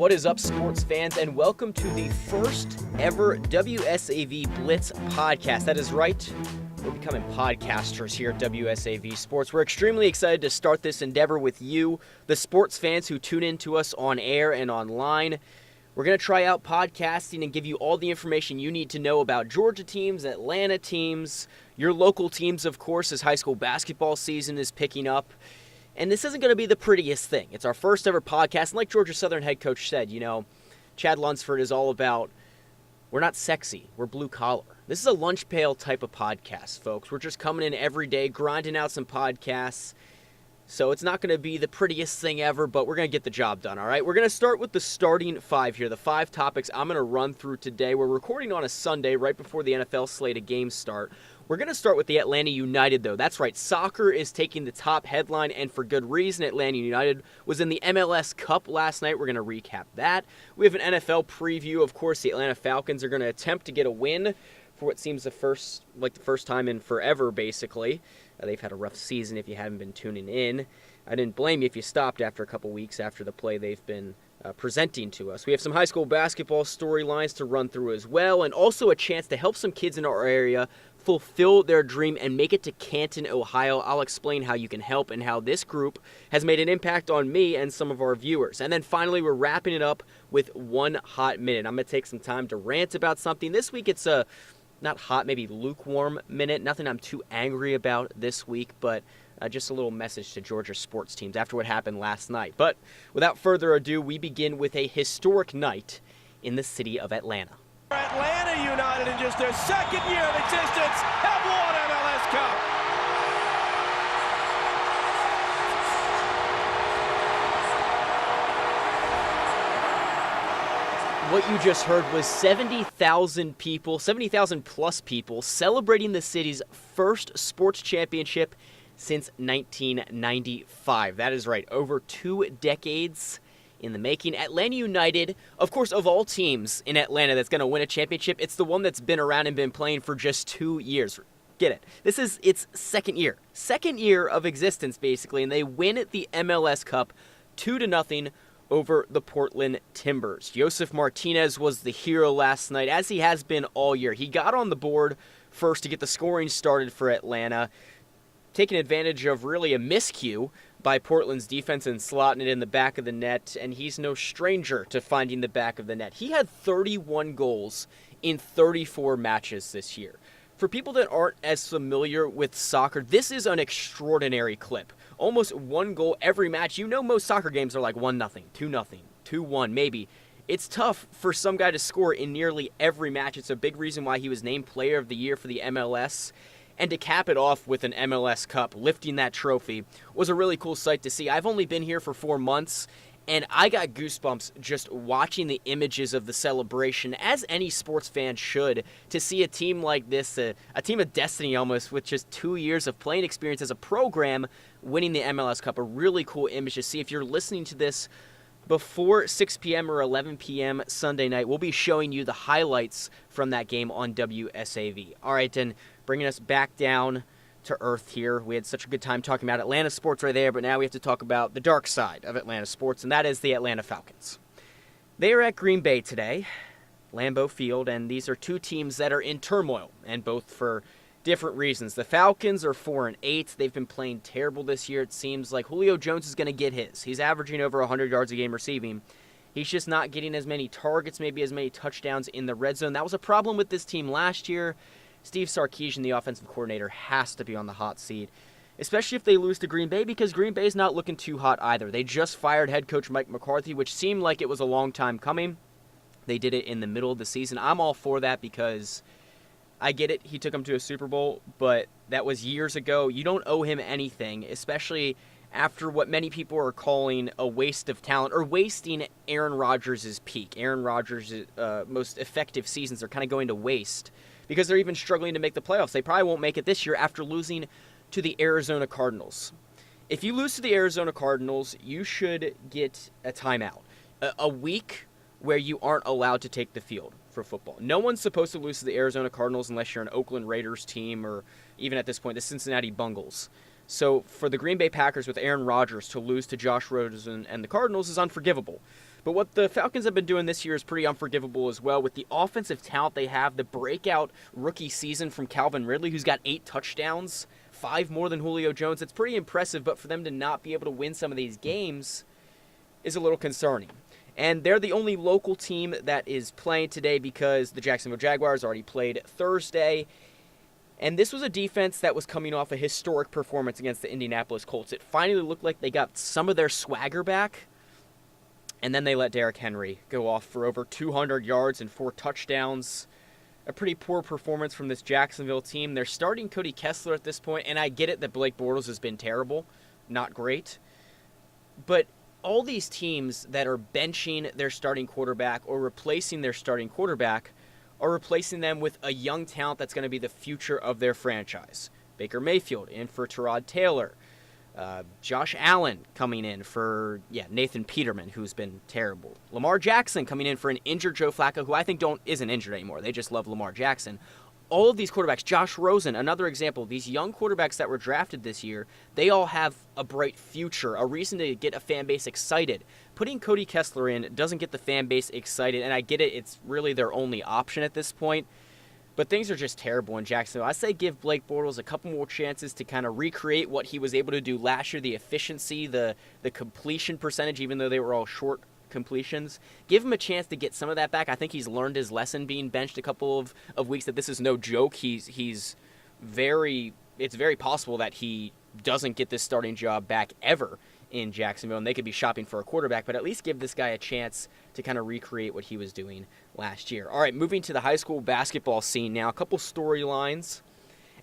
What is up, sports fans, and welcome to the first ever WSAV Blitz podcast. That is right, we're becoming podcasters here at WSAV Sports. We're extremely excited to start this endeavor with you, the sports fans who tune in to us on air and online. We're going to try out podcasting and give you all the information you need to know about Georgia teams, Atlanta teams, your local teams, of course, as high school basketball season is picking up. And this isn't going to be the prettiest thing. It's our first ever podcast. And like Georgia Southern head coach said, Chad Lunsford is all about, we're not sexy, we're blue collar. This is a lunch pail type of podcast, folks. We're just coming in every day, grinding out some podcasts. So it's not going to be the prettiest thing ever, but we're going to get the job done, all right? We're going to start with the starting five here, the five topics I'm going to run through today. We're recording on a Sunday right before the NFL slate of games start. We're going to start with the Atlanta United, though. That's right, soccer is taking the top headline, and for good reason. Atlanta United was in the MLS Cup last night. We're going to recap that. We have an NFL preview. Of course, the Atlanta Falcons are going to attempt to get a win for what seems the first time in forever, basically. They've had a rough season if you haven't been tuning in. I didn't blame you if you stopped after a couple weeks after the play they've been presenting to us. We have some high school basketball storylines to run through as well, and also a chance to help some kids in our area fulfill their dream and make it to Canton, Ohio. I'll explain how you can help and how this group has made an impact on me and some of our viewers. And then finally, we're wrapping it up with one hot minute. I'm going to take some time to rant about something. This week, it's a not hot, maybe lukewarm minute. Nothing I'm too angry about this week, but just a little message to Georgia sports teams after what happened last night. But without further ado, we begin with a historic night in the city of Atlanta. Atlanta United, in just their second year of existence, have won MLS Cup. What you just heard was 70,000 people, 70,000 plus people celebrating the city's first sports championship since 1995. That is right, over 2 decades in the making. Atlanta United, of course, of all teams in Atlanta that's going to win a championship, it's the one that's been around and been playing for just 2 years. Get it? This is its second year of existence, basically, and they win the MLS Cup 2-0 over the Portland Timbers. Josef Martinez was the hero last night, as he has been all year. He got on the board first to get the scoring started for Atlanta, taking advantage of really a miscue by Portland's defense and slotting it in the back of the net, and he's no stranger to finding the back of the net. He had 31 goals in 34 matches this year. For people that aren't as familiar with soccer, this is an extraordinary clip. Almost 1 goal every match. You know most soccer games are like 1-0, 2-0, 2-1 maybe. It's tough for some guy to score in nearly every match. It's a big reason why he was named Player of the Year for the MLS. And to cap it off with an MLS Cup, lifting that trophy, was a really cool sight to see. I've only been here for 4 months, and I got goosebumps just watching the images of the celebration, as any sports fan should, to see a team like this, a team of destiny almost, with just 2 years of playing experience as a program, winning the MLS Cup. A really cool image to see. If you're listening to this before 6 p.m. or 11 p.m. Sunday night, we'll be showing you the highlights from that game on WSAV. All right, then, bringing us back down to earth here. We had such a good time talking about Atlanta sports right there, but now we have to talk about the dark side of Atlanta sports, and that is the Atlanta Falcons. They are at Green Bay today, Lambeau Field, and these are two teams that are in turmoil, and both for different reasons. The Falcons are 4-8. They've been playing terrible this year. It seems like Julio Jones is going to get his. He's averaging over 100 yards a game receiving. He's just not getting as many targets, maybe as many touchdowns in the red zone. That was a problem with this team last year. Steve Sarkisian, the offensive coordinator, has to be on the hot seat, especially if they lose to Green Bay, because Green Bay's not looking too hot either. They just fired head coach Mike McCarthy, which seemed like it was a long time coming. They did it in the middle of the season. I'm all for that because I get it. He took them to a Super Bowl, but that was years ago. You don't owe him anything, especially after what many people are calling a waste of talent, or wasting Aaron Rodgers' peak. Aaron Rodgers' most effective seasons are kind of going to waste because they're even struggling to make the playoffs. They probably won't make it this year after losing to the Arizona Cardinals. If you lose to the Arizona Cardinals, you should get a timeout. A week where you aren't allowed to take the field for football. No one's supposed to lose to the Arizona Cardinals unless you're an Oakland Raiders team, or even at this point, the Cincinnati Bungles. So for the Green Bay Packers with Aaron Rodgers to lose to Josh Rosen and the Cardinals is unforgivable. But what the Falcons have been doing this year is pretty unforgivable as well. With the offensive talent they have, the breakout rookie season from Calvin Ridley, who's got 8 touchdowns, 5 more than Julio Jones. It's pretty impressive, but for them to not be able to win some of these games is a little concerning. And they're the only local team that is playing today because the Jacksonville Jaguars already played Thursday. And this was a defense that was coming off a historic performance against the Indianapolis Colts. It finally looked like they got some of their swagger back. And then they let Derrick Henry go off for over 200 yards and 4 touchdowns. A pretty poor performance from this Jacksonville team. They're starting Cody Kessler at this point, and I get it that Blake Bortles has been terrible. Not great. But all these teams that are benching their starting quarterback or replacing their starting quarterback are replacing them with a young talent that's going to be the future of their franchise. Baker Mayfield in for Tyrod Taylor. Josh Allen coming in for Nathan Peterman, who's been terrible. Lamar Jackson coming in for an injured Joe Flacco, who I think isn't injured anymore. They just love Lamar Jackson. All of these quarterbacks, Josh Rosen, another example, these young quarterbacks that were drafted this year, they all have a bright future, a reason to get a fan base excited. Putting Cody Kessler in doesn't get the fan base excited, and I get it, it's really their only option at this point. But things are just terrible in Jacksonville. I say give Blake Bortles a couple more chances to kind of recreate what he was able to do last year, the efficiency, the completion percentage, even though they were all short completions. Give him a chance to get some of that back. I think he's learned his lesson being benched a couple of weeks, that this is no joke. It's very possible that he doesn't get this starting job back ever in Jacksonville, and they could be shopping for a quarterback, but at least give this guy a chance to kind of recreate what he was doing last year. All right, moving to the high school basketball scene now. A couple storylines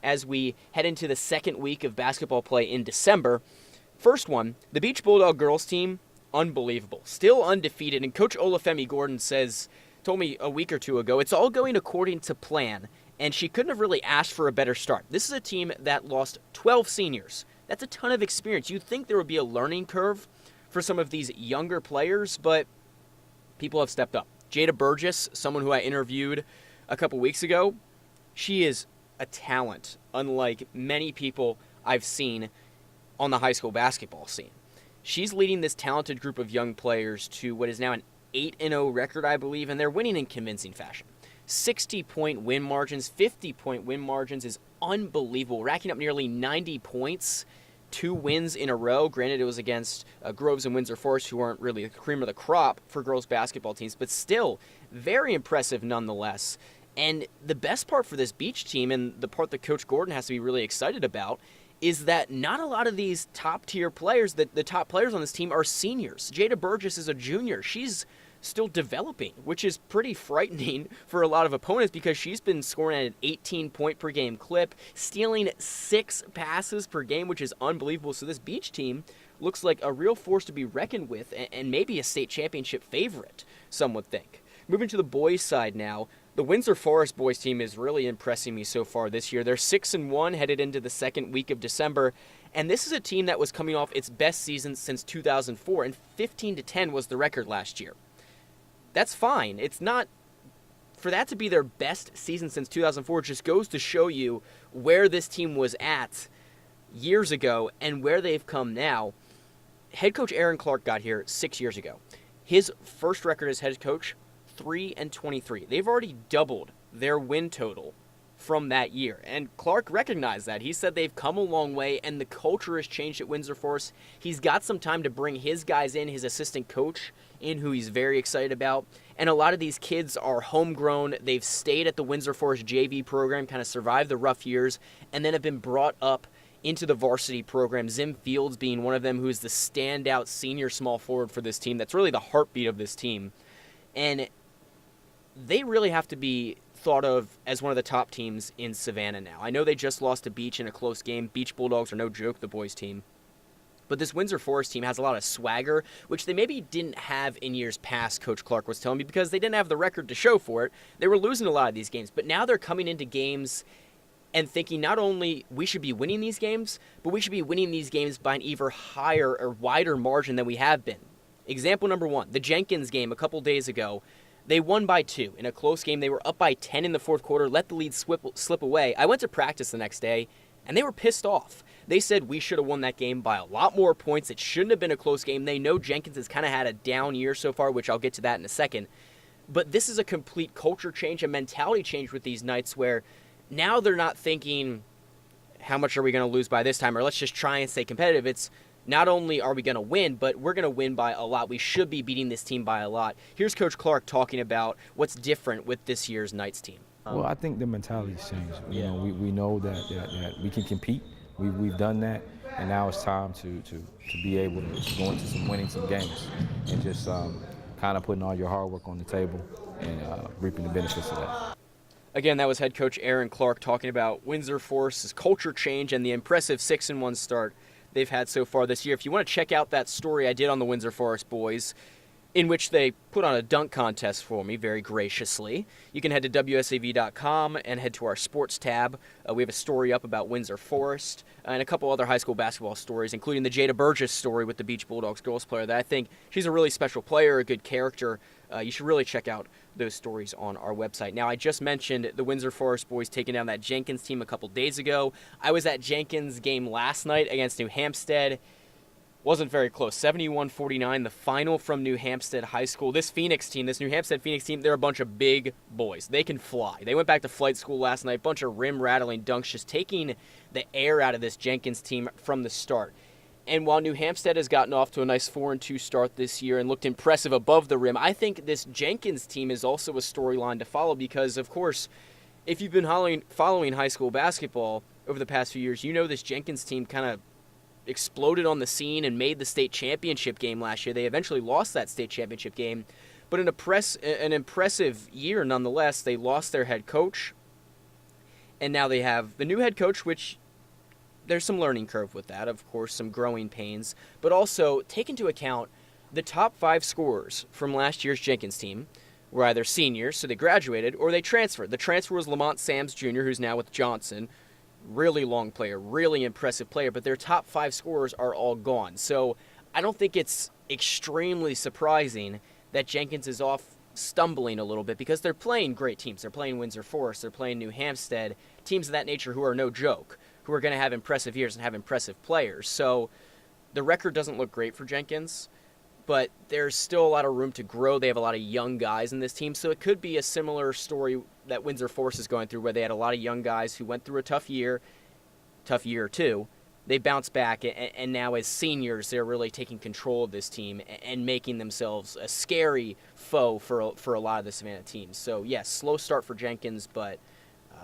as we head into the second week of basketball play in December. First one, the Beach Bulldog girls team, unbelievable. Still undefeated, and Coach Olafemi Gordon told me a week or two ago, it's all going according to plan, and she couldn't have really asked for a better start. This is a team that lost 12 seniors. That's a ton of experience. You'd think there would be a learning curve for some of these younger players, but people have stepped up. Jada Burgess, someone who I interviewed a couple weeks ago, she is a talent, unlike many people I've seen on the high school basketball scene. She's leading this talented group of young players to what is now an 8-0 record, I believe, and they're winning in convincing fashion. 60-point win margins, 50-point win margins is unbelievable, racking up nearly 90 points, 2 wins in a row. Granted, it was against Groves and Windsor Forest, who aren't really the cream of the crop for girls basketball teams, but still very impressive nonetheless. And the best part for this Beach team, and the part that Coach Gordon has to be really excited about, is that not a lot of these top-tier players, the top players on this team, are seniors. Jada Burgess is a junior. She's still developing, which is pretty frightening for a lot of opponents because she's been scoring at an 18-point-per-game clip, stealing 6 passes per game, which is unbelievable. So this Beach team looks like a real force to be reckoned with and maybe a state championship favorite, some would think. Moving to the boys' side now, the Windsor Forest boys team is really impressing me so far this year. They're 6-1 headed into the second week of December, and this is a team that was coming off its best season since 2004, and 15-10 was the record last year. That's fine. It's not, for that to be their best season since 2004, just goes to show you where this team was at years ago and where they've come now. Head coach Aaron Clark got here 6 years ago. His first record as head coach, 3-23. They've already doubled their win total from that year, and Clark recognized that. He said they've come a long way, and the culture has changed at Windsor Forest. He's got some time to bring his guys in, his assistant coach in, who he's very excited about, and a lot of these kids are homegrown. They've stayed at the Windsor Forest JV program, kind of survived the rough years, and then have been brought up into the varsity program, Zim Fields being one of them, who's the standout senior small forward for this team. That's really the heartbeat of this team, and they really have to be thought of as one of the top teams in Savannah now. I know they just lost to Beach in a close game. Beach Bulldogs are no joke, the boys team. But this Windsor Forest team has a lot of swagger, which they maybe didn't have in years past, Coach Clark was telling me, because they didn't have the record to show for it. They were losing a lot of these games, but now they're coming into games and thinking not only we should be winning these games, but we should be winning these games by an even higher or wider margin than we have been. Example number 1, the Jenkins game a couple days ago. They won by 2. In a close game, they were up by 10 in the fourth quarter, let the lead slip away. I went to practice the next day, and they were pissed off. They said we should have won that game by a lot more points. It shouldn't have been a close game. They know Jenkins has kind of had a down year so far, which I'll get to that in a second. But this is a complete culture change, a mentality change with these Knights where now they're not thinking, how much are we going to lose by this time, or let's just try and stay competitive. It's not only are we going to win, but we're going to win by a lot. We should be beating this team by a lot. Here's Coach Clark talking about what's different with this year's Knights team. Well, I think the mentality's changed. You know, we know that we can compete. We've done that, and now it's time to be able to go into some games and just kind of putting all your hard work on the table and reaping the benefits of that. Again, that was head coach Aaron Clark talking about Windsor Forest's culture change and the impressive 6-1 start they've had so far this year. If you want to check out that story I did on the Windsor Forest boys, in which they put on a dunk contest for me very graciously, you can head to WSAV.com and head to our sports tab. We have a story up about Windsor Forest and a couple other high school basketball stories, including the Jada Burgess story with the Beach Bulldogs girls player that I think she's a really special player, a good character. You should really check out those stories on our website. Now, I just mentioned the Windsor Forest boys taking down that Jenkins team a couple days ago. I was at Jenkins' game last night against New Hampstead. Wasn't very close. 71-49, the final from New Hampstead High School. This New Hampstead Phoenix team, they're a bunch of big boys. They can fly. They went back to flight school last night. Bunch of rim-rattling dunks, just taking the air out of this Jenkins team from the start. And while New Hampstead has gotten off to a nice 4-2 start this year and looked impressive above the rim, I think this Jenkins team is also a storyline to follow because, of course, if you've been following high school basketball over the past few years, you know this Jenkins team kind of exploded on the scene and made the state championship game last year. They eventually lost that state championship game, but an impressive year nonetheless. They lost their head coach, and now they have the new head coach, which there's some learning curve with that, of course, some growing pains, but also take into account the top 5 scorers from last year's Jenkins team were either seniors, so they graduated, or they transferred. The transfer was Lamont Sams Jr., who's now with Johnson. Really long player, really impressive player, but their top 5 scorers are all gone. So I don't think it's extremely surprising that Jenkins is off stumbling a little bit because they're playing great teams. They're playing Windsor Forest, they're playing New Hampstead, teams of that nature who are no joke, who are going to have impressive years and have impressive players. So the record doesn't look great for Jenkins, but there's still a lot of room to grow. They have a lot of young guys in this team, so it could be a similar story that Windsor Forest is going through, where they had a lot of young guys who went through a tough year or two. They bounced back, and now as seniors, they're really taking control of this team and making themselves a scary foe for a lot of the Savannah teams. So, yes, slow start for Jenkins, but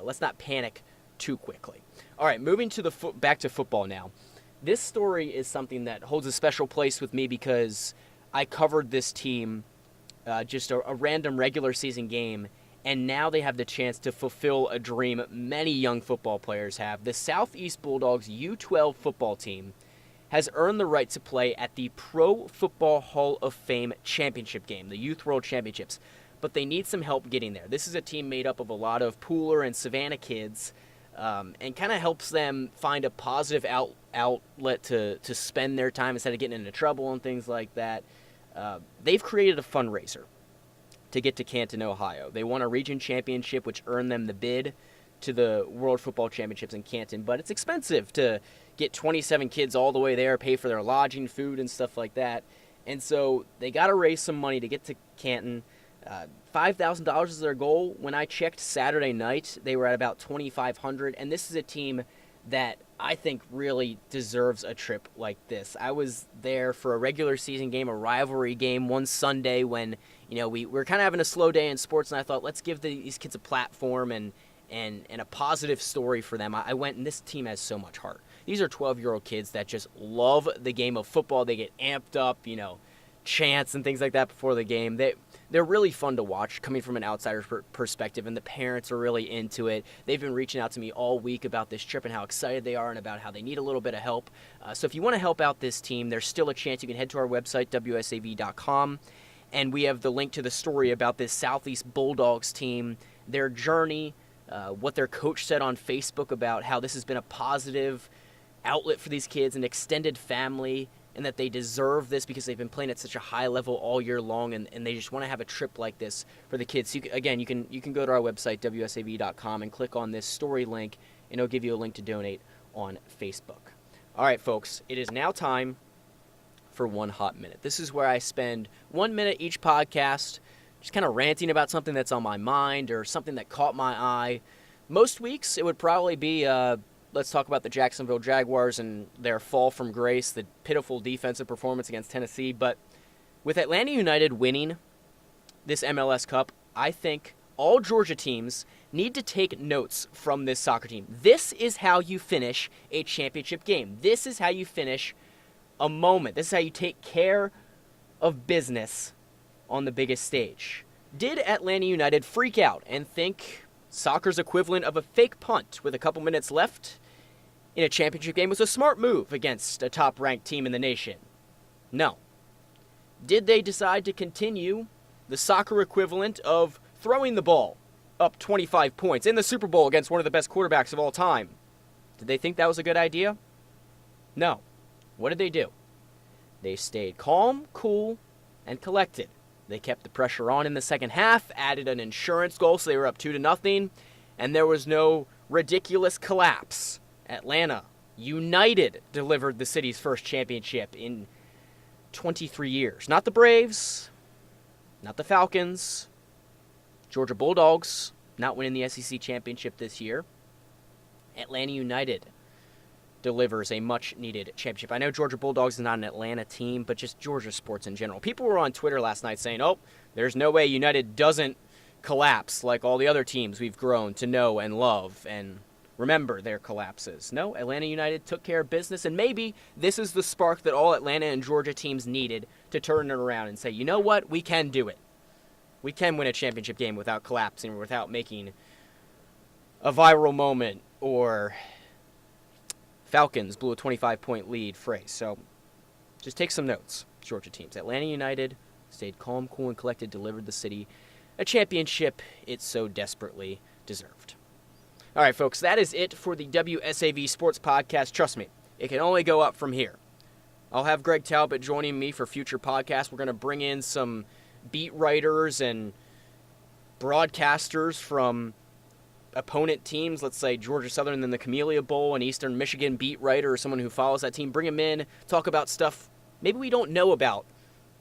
let's not panic too quickly. All right, moving to back to football now. This story is something that holds a special place with me because I covered this team, just a random regular season game, and now they have the chance to fulfill a dream many young football players have. The Southeast Bulldogs U12 football team has earned the right to play at the Pro Football Hall of Fame championship game, the Youth World Championships, but they need some help getting there. This is a team made up of a lot of Pooler and Savannah kids, and kind of helps them find a positive outlet to spend their time instead of getting into trouble and things like that. They've created a fundraiser to get to Canton, Ohio. They won a region championship, which earned them the bid to the World Football Championships in Canton, but it's expensive to get 27 kids all the way there, pay for their lodging, food, and stuff like that. And so they got to raise some money to get to Canton. $5,000 is their goal. When I checked Saturday night, they were at about $2,500, and this is a team that I think really deserves a trip like this. I was there for a regular season game, a rivalry game, one Sunday when we were kind of having a slow day in sports, and I thought, let's give these kids a platform and a positive story for them. I went, and this team has so much heart. These are 12-year-old kids that just love the game of football. They get amped up, chants and things like that before the game. They're really fun to watch coming from an outsider's perspective, and the parents are really into it. They've been reaching out to me all week about this trip and how excited they are and about how they need a little bit of help. So if you want to help out this team, there's still a chance. You can head to our website, WSAV.com, and we have the link to the story about this Southeast Bulldogs team, their journey, what their coach said on Facebook about how this has been a positive outlet for these kids, an extended family, and that they deserve this because they've been playing at such a high level all year long, and they just want to have a trip like this for the kids. So you can go to our website, WSAV.com, and click on this story link, and it'll give you a link to donate on Facebook. All right, folks, it is now time for One Hot Minute. This is where I spend 1 minute each podcast just kind of ranting about something that's on my mind or something that caught my eye. Most weeks, it would probably be, let's talk about the Jacksonville Jaguars and their fall from grace, the pitiful defensive performance against Tennessee. But with Atlanta United winning this MLS Cup, I think all Georgia teams need to take notes from this soccer team. This is how you finish a championship game. This is how you finish a moment. This is how you take care of business on the biggest stage. Did Atlanta United freak out and think soccer's equivalent of a fake punt with a couple minutes left in a championship game was a smart move against a top-ranked team in the nation? No. Did they decide to continue the soccer equivalent of throwing the ball up 25 points in the Super Bowl against one of the best quarterbacks of all time? Did they think that was a good idea? No. What did they do? They stayed calm, cool, and collected. They kept the pressure on in the second half, added an insurance goal so they were up 2-0, and there was no ridiculous collapse. Atlanta United delivered the city's first championship in 23 years. Not the Braves, not the Falcons, Georgia Bulldogs not winning the SEC championship this year. Atlanta United delivers a much-needed championship. I know Georgia Bulldogs is not an Atlanta team, but just Georgia sports in general. People were on Twitter last night saying, oh, there's no way United doesn't collapse like all the other teams we've grown to know and love and remember their collapses. No, Atlanta United took care of business, and maybe this is the spark that all Atlanta and Georgia teams needed to turn it around and say, you know what, we can do it. We can win a championship game without collapsing or without making a viral moment or Falcons blew a 25-point lead phrase. So just take some notes, Georgia teams. Atlanta United stayed calm, cool, and collected, delivered the city a championship it so desperately deserved. All right, folks, that is it for the WSAV Sports Podcast. Trust me, it can only go up from here. I'll have Greg Talbot joining me for future podcasts. We're going to bring in some beat writers and broadcasters from opponent teams, let's say Georgia Southern and the Camellia Bowl, an Eastern Michigan beat writer or someone who follows that team. Bring them in, talk about stuff maybe we don't know about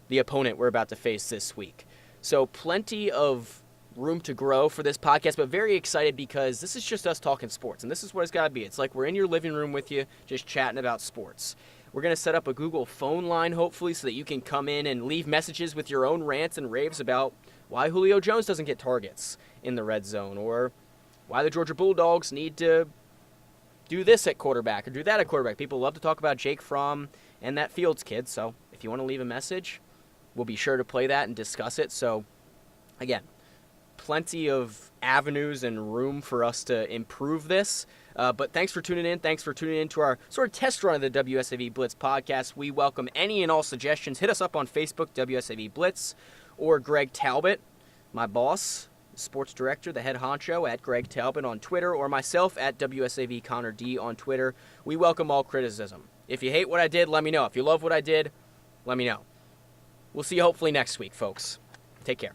the opponent we're about to face this week. So plenty of room to grow for this podcast, but very excited because this is just us talking sports, and this is what it's got to be. It's like we're in your living room with you just chatting about sports. We're going to set up a Google phone line, hopefully, so that you can come in and leave messages with your own rants and raves about why Julio Jones doesn't get targets in the red zone, or why the Georgia Bulldogs need to do this at quarterback or do that at quarterback. People love to talk about Jake Fromm and that Fields kid, so if you want to leave a message, we'll be sure to play that and discuss it. So, again, plenty of avenues and room for us to improve this. But thanks for tuning in. Thanks for tuning in to our sort of test run of the WSAV Blitz podcast. We welcome any and all suggestions. Hit us up on Facebook, WSAV Blitz, or Greg Talbot, my boss, sports director, the head honcho, at Greg Talbot on Twitter, or myself at WSAV Connor D on Twitter. We welcome all criticism. If you hate what I did, let me know. If you love what I did, let me know. We'll see you hopefully next week, folks. Take care.